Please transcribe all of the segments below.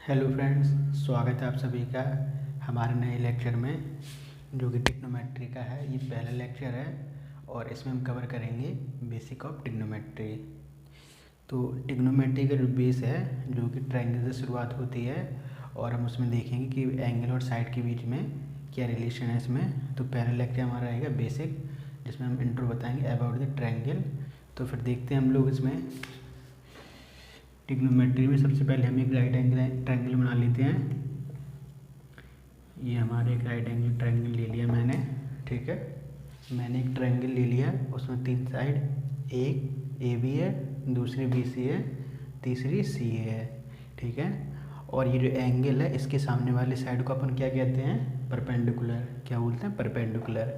Hello friends, स्वागत है आप सभी का हमारे नए लेक्चर में जो कि ट्रिग्नोमेट्री का है। ये पहला लेक्चर है और इसमें हम कवर करेंगे बेसिक ऑफ ट्रिग्नोमेट्री। तो ट्रिग्नोमेट्री का जो बेस है जो कि ट्रायंगल से शुरुआत होती है और हम उसमें देखेंगे कि एंगल और साइड के बीच में क्या रिलेशन है इसमें। तो पहला लेक्चर हमारा रहेगा बेसिक, जिसमें हम इंट्रो बताएंगे अबाउट द ट्रायंगल। तो फिर देखते हैं हम लोग इसमें ट्रिग्नोमेट्री में। सबसे पहले हम एक राइट एंगल ट्रायंगल बना लेते हैं। ये हमारे एक राइट एंगल ट्रायंगल ले लिया मैंने, ठीक है। मैंने एक ट्रायंगल ले लिया, उसमें तीन साइड, एक ए बी है, दूसरी बी सी है, तीसरी सी है, ठीक है। और ये जो एंगल है इसके सामने वाले साइड को अपन क्या कहते हैं? परपेंडिकुलर। क्या बोलते हैं? परपेंडिकुलर।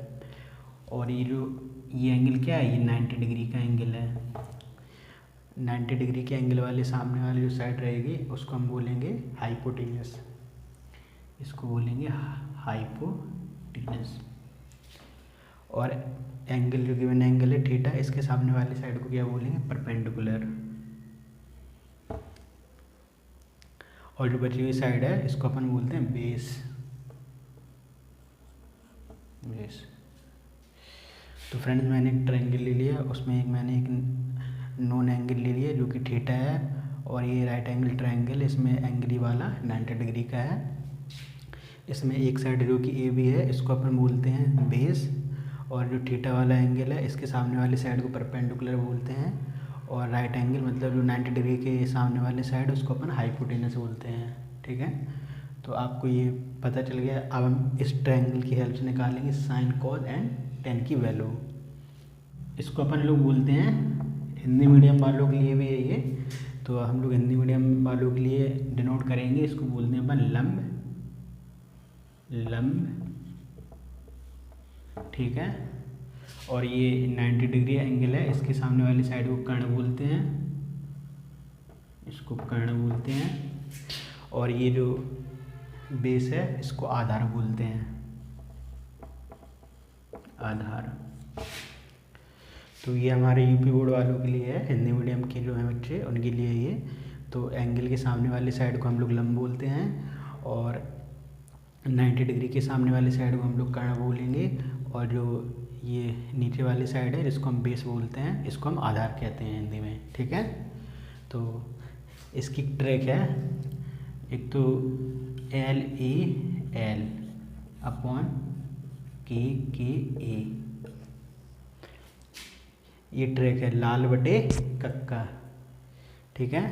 और ये एंगल क्या है? ये 90 डिग्री का एंगल है। 90 डिग्री के एंगल वाले सामने वाली जो साइड रहेगी उसको हम बोलेंगे हाइपोटेन्यूस। इसको बोलेंगे हाइपोटेन्यूस। और एंगल जो गिवन एंगल है थीटा, इसके सामने वाली साइड को क्या बोलेंगे? परपेंडिकुलर। और जो बची हुई साइड है इसको अपन बोलते हैं बेस। बेस। तो फ्रेंड्स, मैंने एक ट्रायंगल ले लिया, उसमें मैंने एक नोन एंगल ले लिया जो कि थीटा है। और ये राइट एंगल ट्रायंगल, इसमें एंगल वाला 90 डिग्री का है। इसमें एक साइड जो कि ए बी है इसको अपन बोलते हैं बेस। और जो थीटा वाला एंगल है इसके सामने वाली साइड को परपेंडिकुलर बोलते हैं। और राइट एंगल मतलब जो 90 डिग्री के सामने वाले साइड उसको अपन हाइपोटेनस बोलते हैं, ठीक है। तो आपको ये पता चल गया। अब हम इस ट्रायंगल की हेल्प से निकालेंगे साइन कॉस एंड टेन की वैल्यू। इसको अपन लोग बोलते हैं, हिंदी मीडियम वालों के लिए भी है ये, तो हम लोग हिंदी मीडियम वालों के लिए डिनोट करेंगे। इसको बोलते हैं अपन लंब। लंब, ठीक है। और ये 90 डिग्री एंगल है, इसके सामने वाली साइड को कर्ण बोलते हैं। इसको कर्ण बोलते हैं। और ये जो बेस है इसको आधार बोलते हैं। आधार। तो ये हमारे यूपी बोर्ड वालों के लिए है, हिंदी मीडियम के जो हैं बच्चे उनके लिए ये। तो एंगल के सामने वाले साइड को हम लोग लंब बोलते हैं और 90 डिग्री के सामने वाले साइड को हम लोग कर्ण बोलेंगे। और जो ये नीचे वाली साइड है जिसको हम बेस बोलते हैं, इसको हम आधार कहते हैं हिंदी में, ठीक है। तो इसकी ट्रिक है, एक तो एल ए एल अपॉन के ए, ये ट्रिक है लाल बटे कक्का, ठीक है।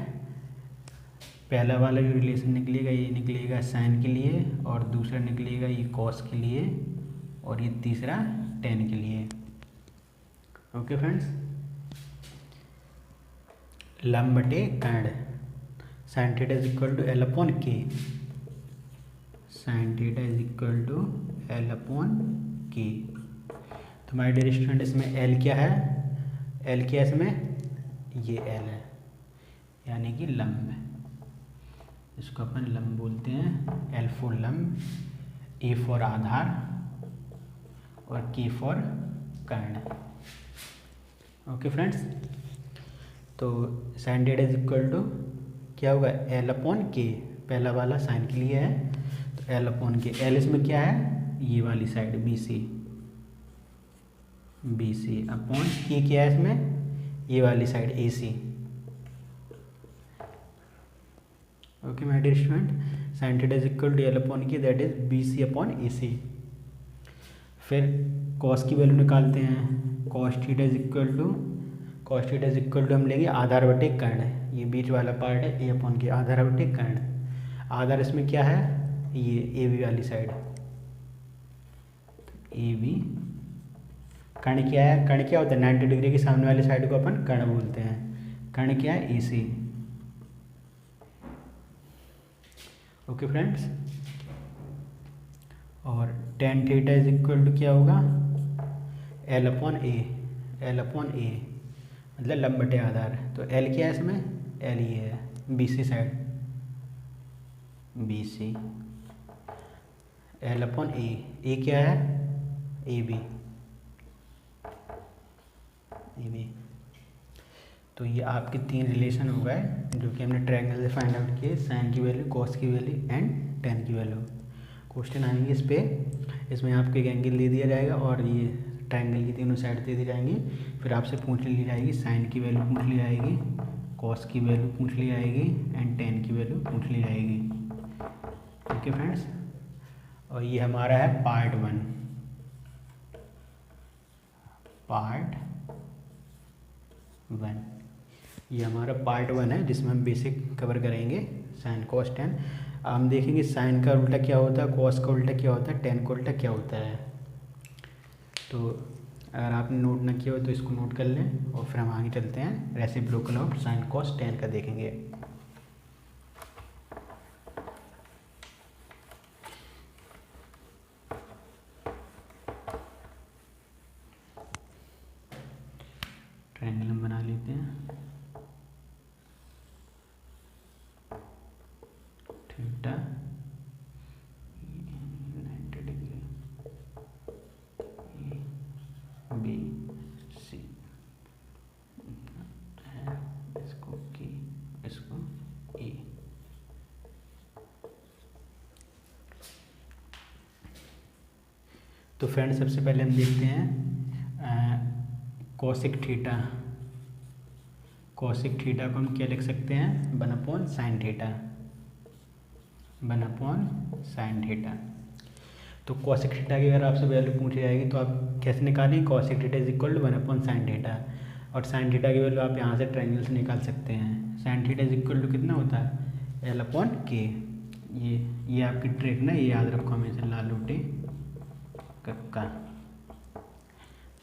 पहला वाला जो रिलेशन निकलेगा ये निकलेगा साइन के लिए, और दूसरा निकलेगा ये कॉस के लिए, और ये तीसरा टेन के लिए। ओके फ्रेंड्स, लंब बटे कर्ण, sine theta is equal to L upon K. Sine theta is equal to L upon K. तो माय डियर स्टूडेंट, इसमें एल क्या है? एल क्या है इसमें? ये एल है, यानी कि लंब। इसको अपन लंब बोलते हैं। एल फॉर लंब, ए फॉर आधार, और के फॉर कर्ण। ओके फ्रेंड्स, तो sine theta is equal to क्या होगा? एल अपॉन के। पहला वाला साइन के लिए है, तो एल अपॉन के। एल इसमें क्या है? ये वाली side B C. B C upon K क्या है इसमें? ये वाली side A C. Okay my dear student, sine theta is equal to L upon K, that is B C upon A C. फिर कॉस की वैल्यू निकालते हैं। Cos theta is equal to हम लेंगे आधार बटे कर्ण। ये बीच वाला पार्ट है ए अपॉन के, आधार बटे कर्ण। आधार इसमें क्या है? ये ए बी वाली साइड, ए बी। कर्ण क्या है? कर्ण क्या होता है? 90 डिग्री के सामने वाली साइड को अपन कर्ण बोलते हैं। कर्ण क्या है? A C. ओके फ्रेंड्स, और tan theta is equal to क्या होगा? L upon A. L upon A मतलब लंब बटे आधार। तो एल क्या है इसमें? एल ये है, B C side, B C. L upon A क्या है? A B. A B. तो ये आपके 3 रिलेशन हो गए जो कि हमने ट्रायंगल से फाइंड आउट किए, साइन की वैल्यू, कॉस की वैल्यू एंड टेन की वैल्यू। क्वेश्चन आएंगे इस पर, इसमें आपको एक एंगल दे दिया जाएगा और ये ट्रायंगल की तीनों साइड दे दी जाएंगी। फिर आपसे पूछ ली जाएगी साइन की वैल्यू पूछ ली जाएगी, कॉस की वैल्यू पूछ ली जाएगी एंड टेन की वैल्यू पूछ ली जाएगी। ठीक है फ्रेंड्स, और ये हमारा है पार्ट 1। ये हमारा पार्ट 1 है जिसमें हम बेसिक कवर करेंगे साइन कॉस टेन। हम देखेंगे साइन का उल्टा क्या होता है, कॉस का उल्टा क्या होता है, टेन का उल्टा क्या होता है। तो अगर आपने नोट ना किया हो तो इसको नोट कर लें और फिर हम आगे चलते हैं reciprocal of sine cos tan का देखेंगे। ट्रायंगल हम बना लेते हैं, थीटा 90 डिग्री बी सी, इसको की इसको ई। तो फ्रेंड सबसे पहले हम देखते हैं कॉसिक थीटा। कॉसिक थीटा को हम क्या लिख सकते हैं, 1/sin थीटा, 1/sin थीटा। तो कॉसिक थीटा की अगर आपसे वैल्यू पूछी जाएगी तो आप कैसे निकालेंगे, cosec theta is equal to 1/sin theta, और साइन थीटा की वैल्यू आप यहाँ से ट्रायंगल से निकाल सकते हैं। Sine theta is equal to कितना होता है, L/K। ये आपकी ट्रिक ना, ये याद रखो हमेशा, लालूटे कक्का।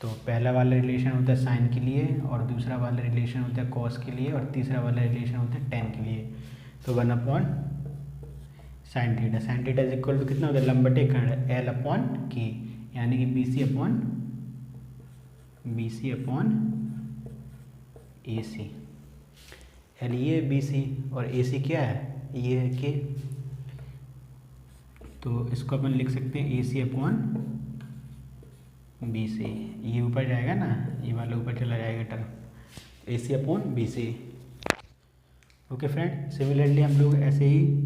तो पहला वाला रिलेशन होता है साइन के लिए, और दूसरा वाला रिलेशन होता है कॉस के लिए, और तीसरा वाला रिलेशन होता है टेन के लिए। तो 1/sin theta, sine theta is equal to कितना होता है, लंबटे कर्ण L/K, यानी कि BC अपॉन AC। L ये BC और AC क्या है, ये है K। तो इसको अपन लिख सकते हैं AC अपॉन BC। ये ऊपर जाएगा ना, ये वाला ऊपर चला जाएगा term, AC upon BC। Okay friend, similarly हम लोग ऐसे ही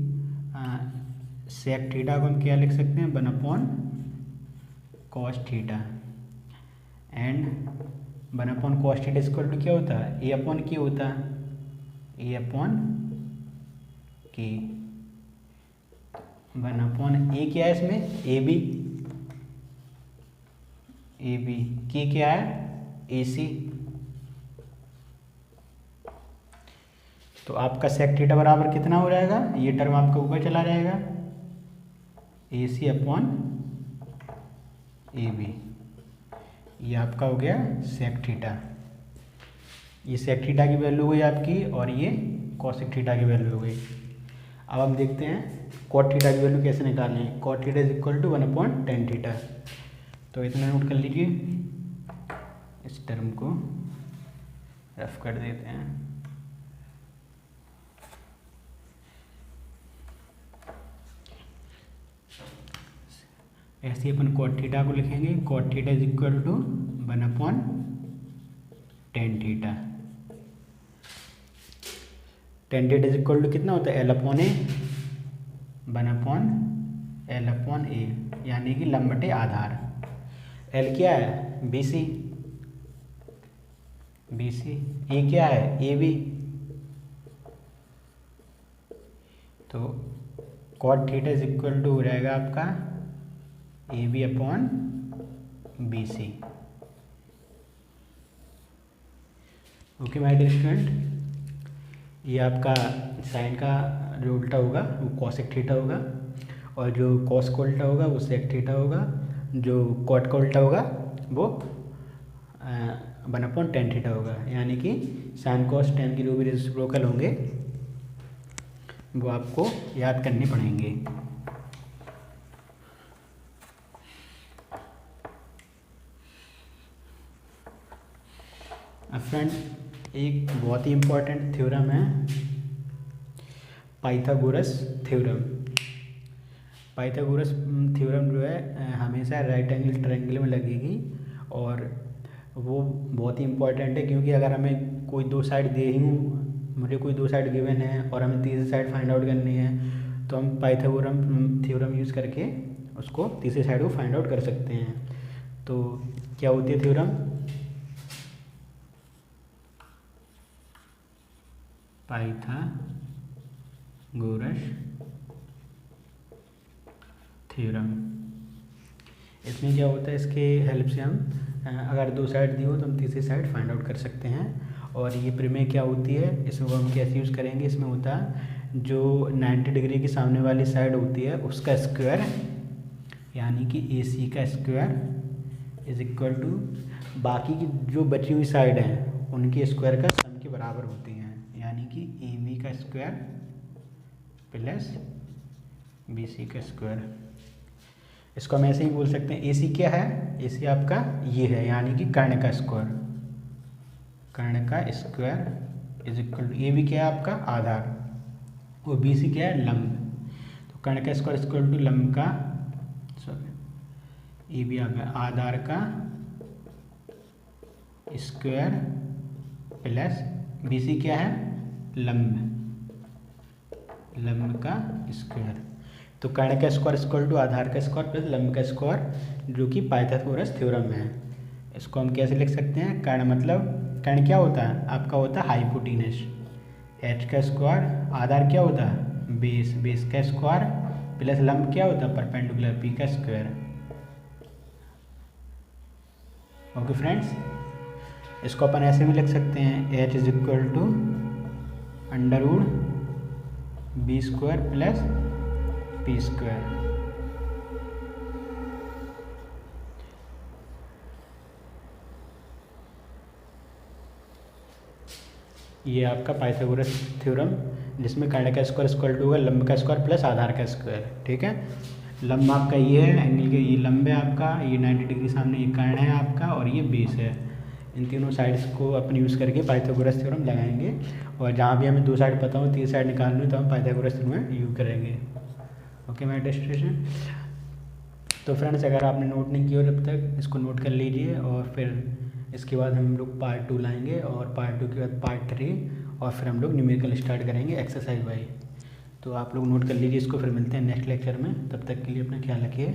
सेक थीटा को हम क्या लिख सकते हैं, 1/cos theta, and 1/cos theta equal to क्या होता है, A/K होता है, A/K। 1/A क्या है इसमें, AB, K क्या है, AC। तो आपका सेक थीटा बराबर कितना हो जाएगा, ये टर्म आपका ऊपर चला जाएगा, AC अपॉन AB। ये आपका हो गया सेक थीटा। ये सेक थीटा की वैल्यू हुई आपकी, और ये कॉसिक थीटा की वैल्यू हो गई। अब हम देखते हैं कॉट थीटा की वैल्यू कैसे निकालें। Cot theta is equal to 1/tan theta. तो इतना नोट कर लीजिए, इस टर्म को रफ कर देते हैं। ऐसे अपन कॉट थीटा को लिखेंगे, cot theta is equal to 1/tan theta. tan theta is equal to कितना होता है, L/A, 1/L/A, यानी कि लंबटे आधार। L क्या है, BC, A क्या है, AB। तो cot theta is equal to हो जाएगा आपका AB upon BC। Okay my dear student, ये आपका साइन का जो उल्टा होगा वो कॉसिक थीटा होगा, और जो कॉस का उल्टा होगा वो सेक थीटा होगा, जो कॉट का उल्टा होगा वो 1/tan थीटा होगा। यानी कि साइन कॉस टेन की जो भी रेसिप्रोकल होंगे वो आपको याद करने पड़ेंगे। फ्रेंड, एक बहुत ही इम्पोर्टेंट थ्योरम है पाइथागोरस थ्योरम। पाइथागोरस थ्योरम जो है हमेशा राइट एंगल ट्रायंगल में लगेगी, और वो बहुत ही इम्पोर्टेंट है, क्योंकि अगर हमें कोई दो साइड दे ही हूँ, मुझे कोई दो साइड गिवन है और हमें तीसरी साइड फाइंड आउट करनी है, तो हम पाइथागोरस थ्योरम यूज़ करके उसको तीसरी साइड को फाइंड आउट कर सकते हैं। तो क्या होती है थ्योरम? Pythagoras theorem. इसमें क्या होता है, इसके हेल्प से हम अगर दो साइड दी हो तो हम तीसरी साइड फाइंड आउट कर सकते हैं। और ये प्रमेय क्या होती है, इसमें हम कैसे यूज़ करेंगे, इसमें होता है जो 90 डिग्री की सामने वाली साइड होती है उसका स्क्वायर, यानी कि AC का स्क्वायर इज इक्वल टू बाकी की जो बची हुई साइड हैं उनके स्क्वायर का सम के बराबर होती हैं, यानी कि AB का स्क्वायर प्लस BC का स्क्वायर। इसको हम ऐसे ही बोल सकते हैं, AC क्या है, AC आपका ये है, यानी कि कर्ण का स्क्वायर, कर्ण का square is equal to AB क्या है आपका आधार, और BC क्या है लंब। तो कर्ण का स्क्वायर इक्वल टू लंब का, सॉरी AB आपका आधार का स्क्वायर प्लस BC क्या है लंब, लंब का स्क्वायर। तो कर्ण का स्क्वायर इक्वल टू आधार का स्क्वायर प्लस लंब का स्क्वायर, जो कि पाइथागोरस थ्योरम है। इसको हम कैसे लिख सकते हैं, कर्ण मतलब कर्ण क्या होता है आपका, होता है हाइपोटेनस, H का स्क्वायर, आधार क्या होता है बेस, बेस का स्क्वायर प्लस लंब क्या होता है परपेंडिकुलर, P का स्क्वायर। ओके फ्रेंड्स, इसको अपन ऐसे भी लिख सकते हैं, H is equal to under root B square plus P square. ये आपका पाइथागोरस थ्योरम, जिसमें कर्ण का स्क्वायर इक्वल टू होगा लंब का स्क्वायर प्लस आधार का स्क्वायर। ठीक है, लंब आपका ये है, एंगल के ये लंब है आपका, ये 90 डिग्री सामने ये कर्ण है आपका, और ये बेस है। इन तीनों साइड्स को अपन यूज़ करके पाइथागोरस थ्योरम लगाएंगे, और जहाँ भी हमें दो साइड पता हो तीसरी साइड निकालनी हो तो हम पाइथागोरस थ्योरम यूज़ करेंगे। Okay my destination. तो फ्रेंड्स, अगर आपने नोट नहीं किया जब तक इसको नोट कर लीजिए, और फिर इसके बाद हम लोग पार्ट 2 लाएंगे, और पार्ट 2 के बाद पार्ट 3, और फिर हम लोग न्यूमेरिकल स्टार्ट करेंगे एक्सरसाइज वाई। तो आप लोग नोट कर लीजिए इसको, फिर मिलते हैं नेक्स्ट लेक्चर में। तब तक के लिए अपना ख्याल रखिए।